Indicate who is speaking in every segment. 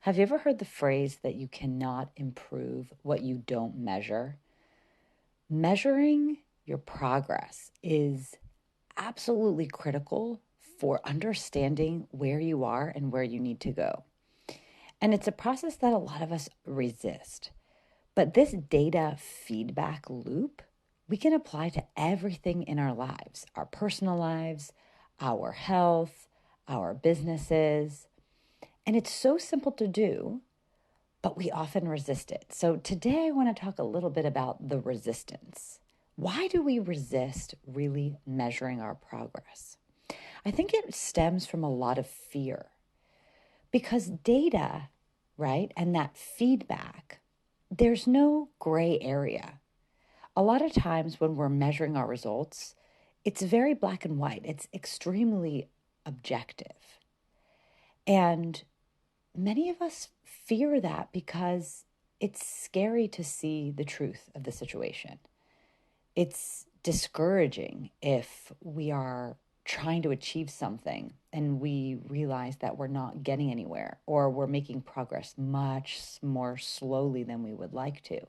Speaker 1: Have you ever heard the phrase that you cannot improve what you don't measure? Measuring your progress is absolutely critical for understanding where you are and where you need to go. And it's a process that a lot of us resist. But this data feedback loop, we can apply to everything in our lives, our personal lives, our health, our businesses. And it's so simple to do, but we often resist it. So today I want to talk a little bit about the resistance. Why do we resist really measuring our progress? I think it stems from a lot of fear because data, right, and that feedback, there's no gray area. A lot of times when we're measuring our results, it's very black and white, it's extremely objective. And many of us fear that because it's scary to see the truth of the situation. It's discouraging if we are trying to achieve something and we realize that we're not getting anywhere or we're making progress much more slowly than we would like to.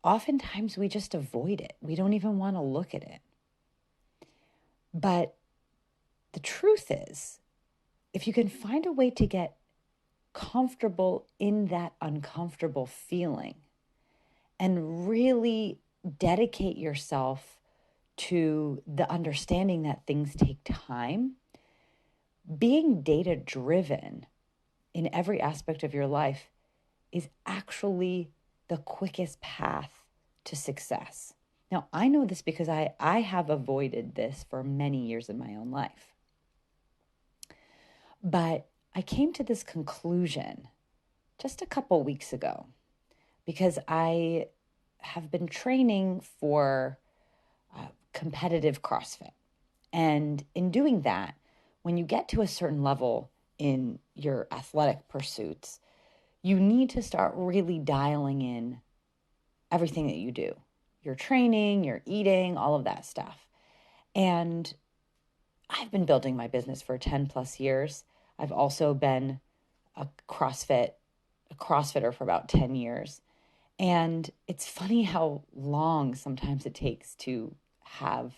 Speaker 1: Oftentimes we just avoid it. We don't even want to look at it. But the truth is, if you can find a way to get comfortable in that uncomfortable feeling and really dedicate yourself to the understanding that things take time, being data driven in every aspect of your life is actually the quickest path to success. Now, I know this because I have avoided this for many years in my own life. But I came to this conclusion just a couple weeks ago because I have been training for competitive CrossFit. And in doing that, when you get to a certain level in your athletic pursuits, you need to start really dialing in everything that you do, your training, your eating, all of that stuff. And I've been building my business for 10 plus years. I've also been a CrossFitter for about 10 years. And it's funny how long sometimes it takes to have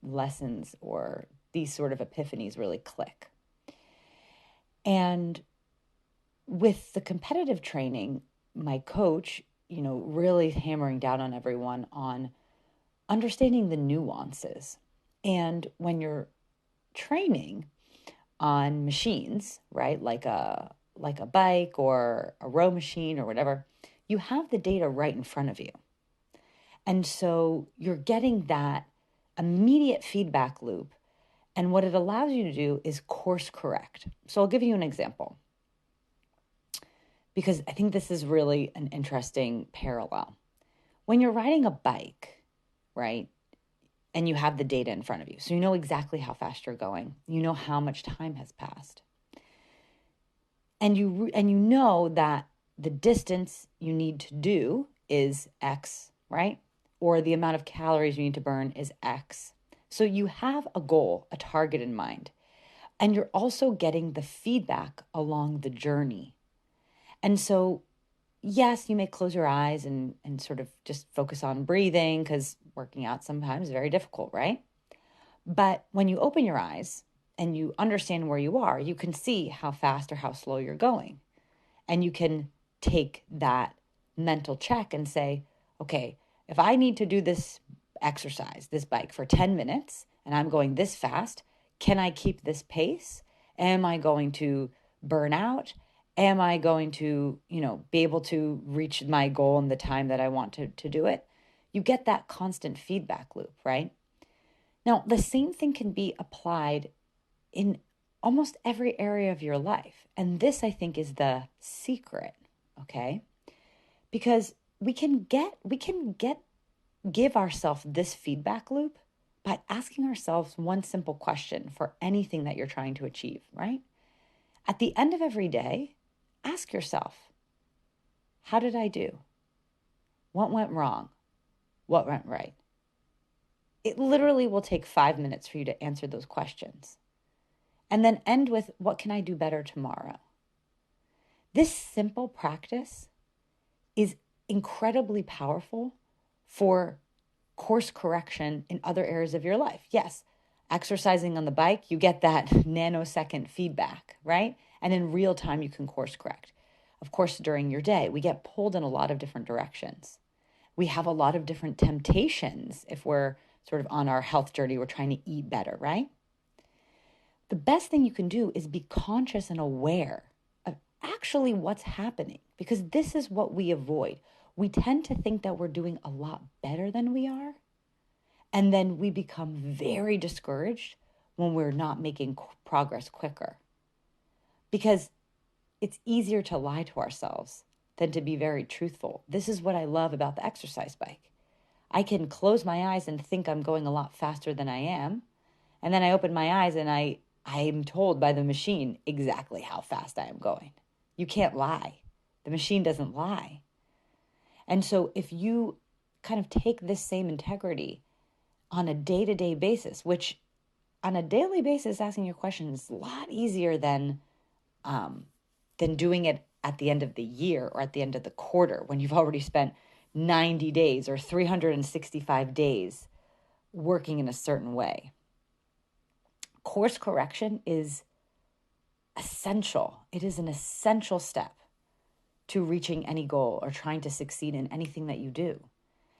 Speaker 1: lessons or these sort of epiphanies really click. And with the competitive training, my coach, really hammering down on everyone on understanding the nuances. And when you're training on machines, right, like a bike or a row machine or whatever, you have the data right in front of you. And so you're getting that immediate feedback loop. And what it allows you to do is course correct. So I'll give you an example because I think this is really an interesting parallel. When you're riding a bike, right, and you have the data in front of you, so you know exactly how fast you're going, you know how much time has passed, and you know that the distance you need to do is X, right? Or the amount of calories you need to burn is X. So you have a goal, a target in mind, and you're also getting the feedback along the journey. And so, yes, you may close your eyes and sort of just focus on breathing because working out sometimes is very difficult, right? But when you open your eyes and you understand where you are, you can see how fast or how slow you're going. And you can take that mental check and say, okay, if I need to do this exercise, this bike for 10 minutes, and I'm going this fast, can I keep this pace? Am I going to burn out? Am I going to, be able to reach my goal in the time that I want to do it? You get that constant feedback loop, right? Now, the same thing can be applied in almost every area of your life. And this, I think, is the secret, okay? Because we can give ourselves this feedback loop by asking ourselves one simple question for anything that you're trying to achieve, right? At the end of every day, ask yourself, how did I do? What went wrong? What went right? It literally will take 5 minutes for you to answer those questions. And then end with, what can I do better tomorrow? This simple practice is incredibly powerful for course correction in other areas of your life. Yes, exercising on the bike, you get that nanosecond feedback, right? And in real time, you can course correct. Of course, during your day, we get pulled in a lot of different directions. We have a lot of different temptations if we're sort of on our health journey, we're trying to eat better, right? The best thing you can do is be conscious and aware of actually what's happening, because this is what we avoid. We tend to think that we're doing a lot better than we are. And then we become very discouraged when we're not making progress quicker. Because it's easier to lie to ourselves than to be very truthful. This is what I love about the exercise bike. I can close my eyes and think I'm going a lot faster than I am. And then I open my eyes and I'm told by the machine exactly how fast I am going. You can't lie. The machine doesn't lie. And so if you kind of take this same integrity on a day-to-day basis, which on a daily basis, asking your questions is a lot easier than doing it at the end of the year or at the end of the quarter when you've already spent 90 days or 365 days working in a certain way. Course correction is essential. It is an essential step to reaching any goal or trying to succeed in anything that you do.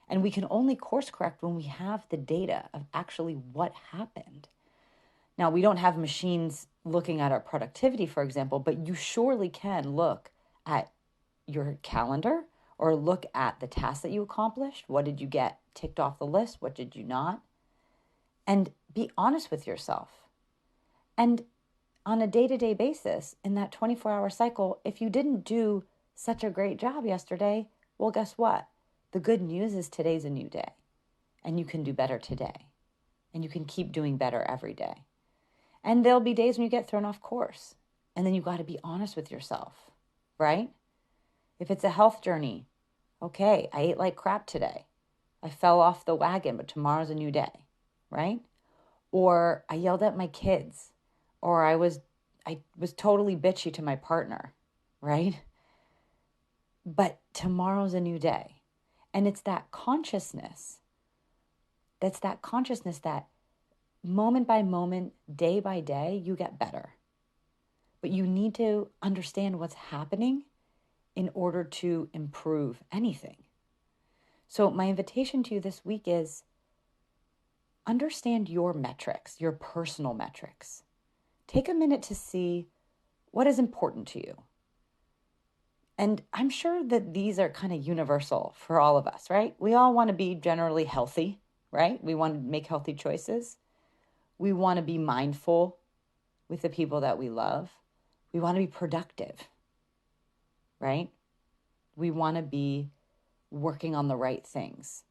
Speaker 1: And we can only course correct when we have the data of actually what happened. Now, we don't have machines looking at our productivity, for example, but you surely can look at your calendar or look at the tasks that you accomplished. What did you get ticked off the list? What did you not? And be honest with yourself. And on a day-to-day basis, in that 24-hour cycle, if you didn't do such a great job yesterday, well, guess what? The good news is today's a new day, and you can do better today, and you can keep doing better every day. And there'll be days when you get thrown off course, and then you got to be honest with yourself, right? If it's a health journey, okay, I ate like crap today. I fell off the wagon, but tomorrow's a new day, right? Or I yelled at my kids, or I was totally bitchy to my partner, right? But tomorrow's a new day. And it's that consciousness that moment by moment, day by day, you get better. But you need to understand what's happening in order to improve anything. So my invitation to you this week is understand your metrics, your personal metrics. Take a minute to see what is important to you. And I'm sure that these are kind of universal for all of us, right? We all want to be generally healthy, right? We want to make healthy choices. We want to be mindful with the people that we love. We want to be productive, right? We want to be working on the right things.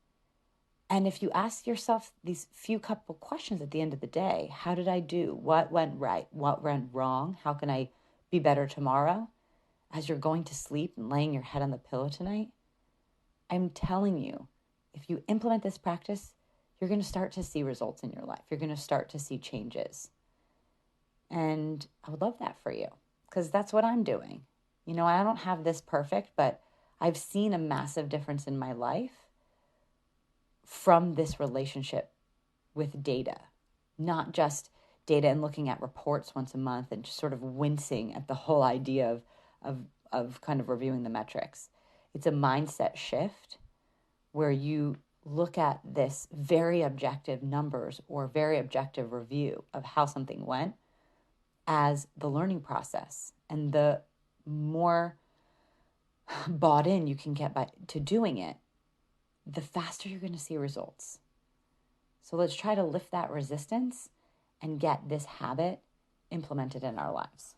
Speaker 1: And if you ask yourself these few couple questions at the end of the day, how did I do? What went right? What went wrong? How can I be better tomorrow? As you're going to sleep and laying your head on the pillow tonight, I'm telling you, if you implement this practice, you're going to start to see results in your life. You're going to start to see changes. And I would love that for you because that's what I'm doing. You know, I don't have this perfect, but I've seen a massive difference in my life from this relationship with data, not just data and looking at reports once a month and just sort of wincing at the whole idea of kind of reviewing the metrics. It's a mindset shift where you look at this very objective numbers or very objective review of how something went as the learning process. And the more bought in you can get to doing it, the faster you're going to see results. So let's try to lift that resistance and get this habit implemented in our lives.